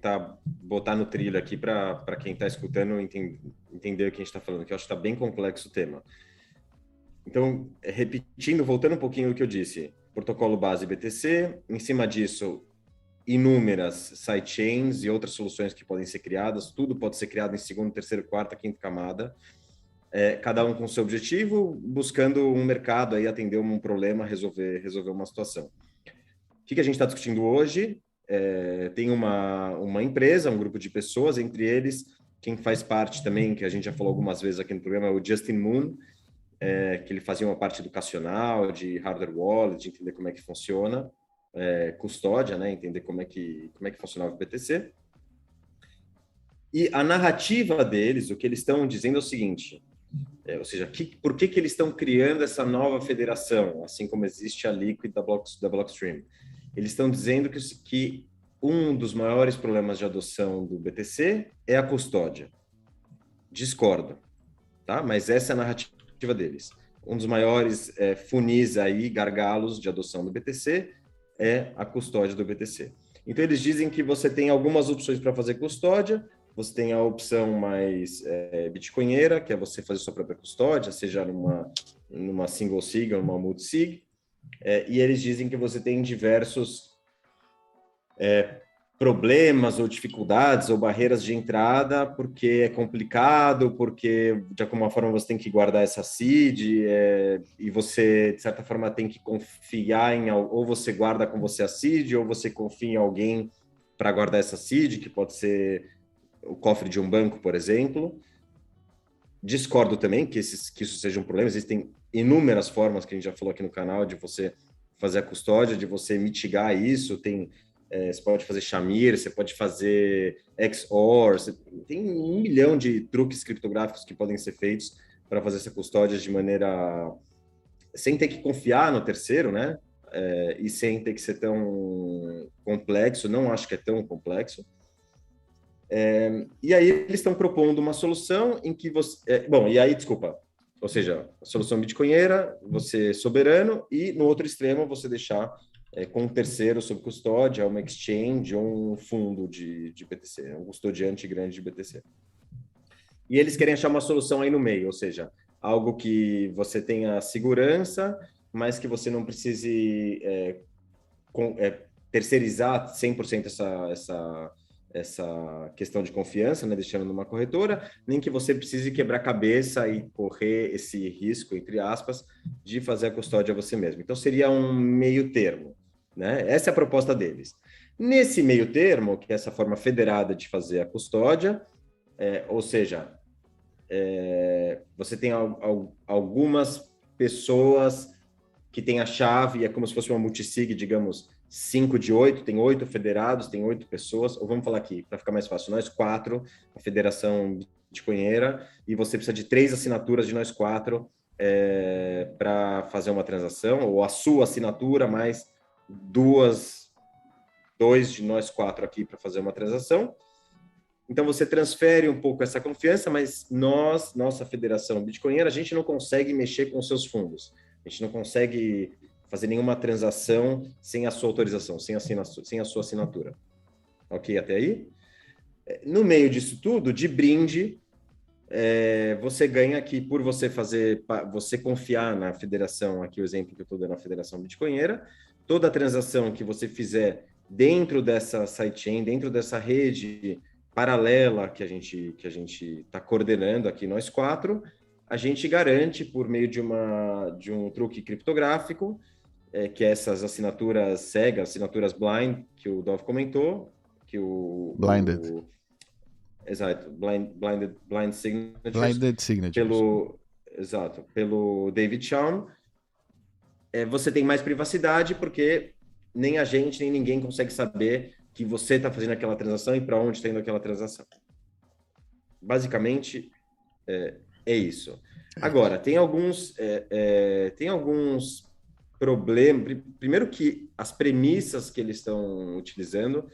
tentar botar no trilho aqui para quem está escutando entender o que a gente está falando, que eu acho que está bem complexo o tema. Então, repetindo, voltando um pouquinho do que eu disse, protocolo base BTC, em cima disso, inúmeras sidechains e outras soluções que podem ser criadas, tudo pode ser criado em segunda, terceira, quarta, quinta camada, cada um com seu objetivo, buscando um mercado, aí atender um problema, resolver uma situação. O que a gente está discutindo hoje? Tem uma empresa, um grupo de pessoas, entre eles, quem faz parte também, que a gente já falou algumas vezes aqui no programa, é o Justin Moon, que ele fazia uma parte educacional, de hardware wallet, de entender como é que funciona, custódia, né? Entender como é que funcionava o BTC. E a narrativa deles, o que eles estão dizendo é o seguinte, ou seja, por que eles estão criando essa nova federação, assim como existe a Liquid da Blockstream? Eles estão dizendo que um dos maiores problemas de adoção do BTC é a custódia. Discordo, tá? Mas essa é a narrativa deles. Um dos maiores funis aí, gargalos de adoção do BTC é a custódia do BTC. Então, eles dizem que você tem algumas opções para fazer custódia. Você tem a opção mais bitcoinheira, que é você fazer sua própria custódia, seja numa single sig ou numa multisig. E eles dizem que você tem diversos problemas ou dificuldades ou barreiras de entrada, porque é complicado, porque de alguma forma você tem que guardar essa seed, e você, de certa forma, tem que confiar ou você guarda com você a seed, ou você confia em alguém para guardar essa seed, que pode ser o cofre de um banco, por exemplo. Discordo também que isso seja um problema. Existem inúmeras formas que a gente já falou aqui no canal de você fazer a custódia, de você mitigar isso. Você pode fazer Shamir, você pode fazer XOR, tem 1 milhão de truques criptográficos que podem ser feitos para fazer essa custódia de maneira sem ter que confiar no terceiro, né? E sem ter que ser tão complexo. Não acho que é tão complexo. E aí eles estão propondo uma solução em que você... ou seja, a solução bitcoinheira, você soberano, e no outro extremo você deixar com um terceiro sob custódia, uma exchange ou um fundo de BTC, um custodiante grande de BTC. E eles querem achar uma solução aí no meio, ou seja, algo que você tenha segurança, mas que você não precise terceirizar 100% essa questão de confiança, né, deixando numa corretora, nem que você precise quebrar cabeça e correr esse risco, entre aspas, de fazer a custódia você mesmo. Então, seria um meio termo, né? Essa é a proposta deles. Nesse meio termo, que é essa forma federada de fazer a custódia, ou seja, você tem algumas pessoas que têm a chave, é como se fosse uma multisig, digamos, 5 de 8, tem 8 federados, tem 8 pessoas, ou vamos falar aqui, para ficar mais fácil, nós 4, a federação bitcoinheira, e você precisa de 3 assinaturas de nós 4 para fazer uma transação, ou a sua assinatura mais 2 de nós 4 aqui para fazer uma transação. Então, você transfere um pouco essa confiança, mas nossa federação bitcoinheira, a gente não consegue mexer com os seus fundos, a gente não consegue fazer nenhuma transação sem a sua autorização, sem a sua assinatura. Ok, até aí? No meio disso tudo, de brinde, você ganha aqui, por você confiar na federação, aqui o exemplo que eu estou dando, a federação bitcoinheira, toda a transação que você fizer dentro dessa sidechain, dentro dessa rede paralela que a gente está coordenando aqui, nós 4, a gente garante, por meio de um truque criptográfico, que é essas assinaturas cegas, assinaturas blind, que o Dov comentou, que Blinded. Exato, blind signatures. Blinded signatures. Pelo David Chaum. Você tem mais privacidade, porque nem a gente, nem ninguém consegue saber que você está fazendo aquela transação e para onde está indo aquela transação. Basicamente, é isso. Agora, tem alguns problemas. Primeiro que as premissas que eles estão utilizando,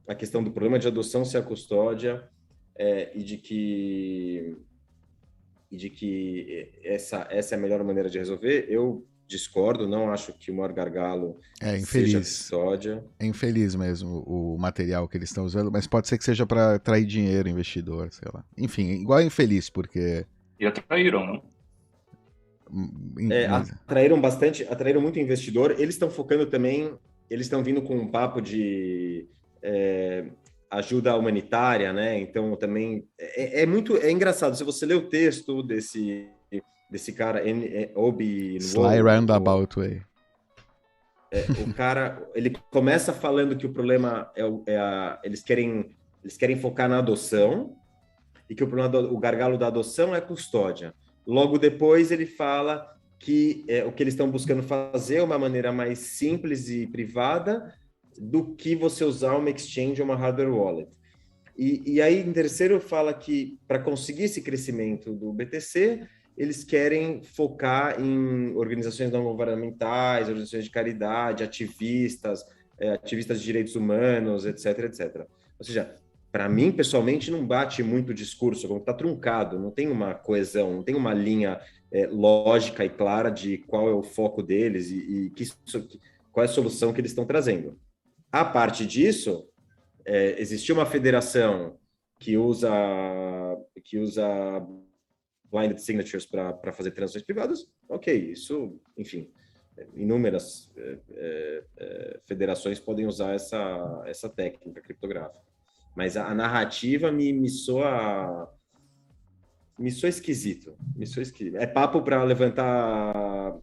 a questão do problema de adoção ser a custódia, e de que essa é a melhor maneira de resolver, eu discordo, não acho que o maior gargalo É seja a infeliz. custódia. É infeliz mesmo o material que eles estão usando, mas pode ser que seja para atrair dinheiro, investidor, sei lá. Enfim, igual é infeliz, porque. E atraíram, não? Mas... Atraíram muito investidor. Eles estão focando também, eles estão vindo com um papo de ajuda humanitária, né? Então também é engraçado. Se você ler o texto desse cara, Obi Sly Roundabout Way. O cara, ele começa falando que o problema eles querem focar na adoção e que o gargalo da adoção é custódia. Logo depois ele fala que o que eles estão buscando fazer é uma maneira mais simples e privada do que você usar uma exchange ou uma hardware wallet. E aí, em terceiro, fala que para conseguir esse crescimento do BTC, eles querem focar em organizações não governamentais, organizações de caridade, ativistas de direitos humanos, etc, etc. Ou seja, para mim, pessoalmente, não bate muito o discurso, como está truncado, não tem uma coesão, não tem uma linha lógica e clara de qual é o foco deles e qual é a solução que eles estão trazendo. A parte disso, existia uma federação que usa blinded signatures para fazer transações privadas, ok, isso, enfim, inúmeras federações podem usar essa técnica criptográfica. Mas a narrativa me soa esquisito. É papo para levantar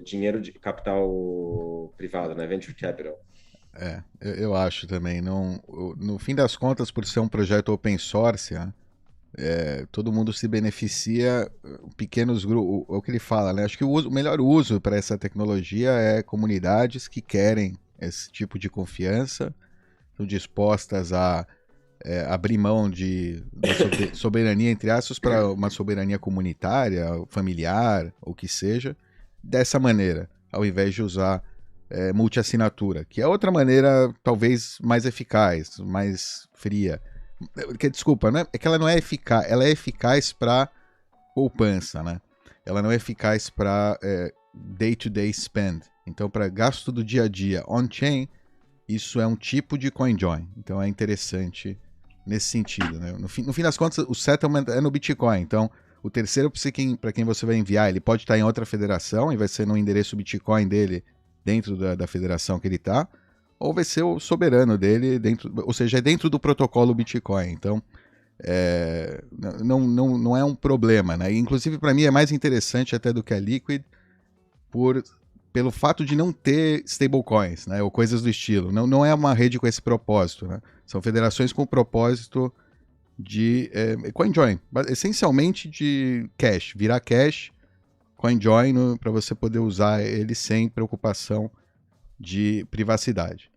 dinheiro de capital privado, né? Venture capital. Eu acho também. Não, no fim das contas, por ser um projeto open source, todo mundo se beneficia, pequenos grupos, o que ele fala, né? Acho que o melhor uso para essa tecnologia é comunidades que querem esse tipo de confiança, estão dispostas a abrir mão da soberania, entre aspas, para uma soberania comunitária, familiar, ou que seja, dessa maneira, ao invés de usar multi-assinatura, que é outra maneira talvez mais eficaz, mais fria. Desculpa, é que ela não é eficaz, ela é eficaz para poupança, né? Ela não é eficaz para day-to-day spend. Então, para gasto do dia a dia on-chain, isso é um tipo de CoinJoin. Então, é interessante nesse sentido, né? No fim das contas, o settlement é no Bitcoin. Então, o terceiro, para quem você vai enviar, ele pode estar em outra federação e vai ser no endereço Bitcoin dele dentro da federação que ele está, ou vai ser o soberano dele, ou seja, é dentro do protocolo Bitcoin. Então, não é um problema, né? Inclusive, para mim, é mais interessante até do que a Liquid, pelo fato de não ter stablecoins, né? Ou coisas do estilo. Não é uma rede com esse propósito, né? São federações com o propósito de CoinJoin, essencialmente de cash, virar cash, CoinJoin, para você poder usar ele sem preocupação de privacidade.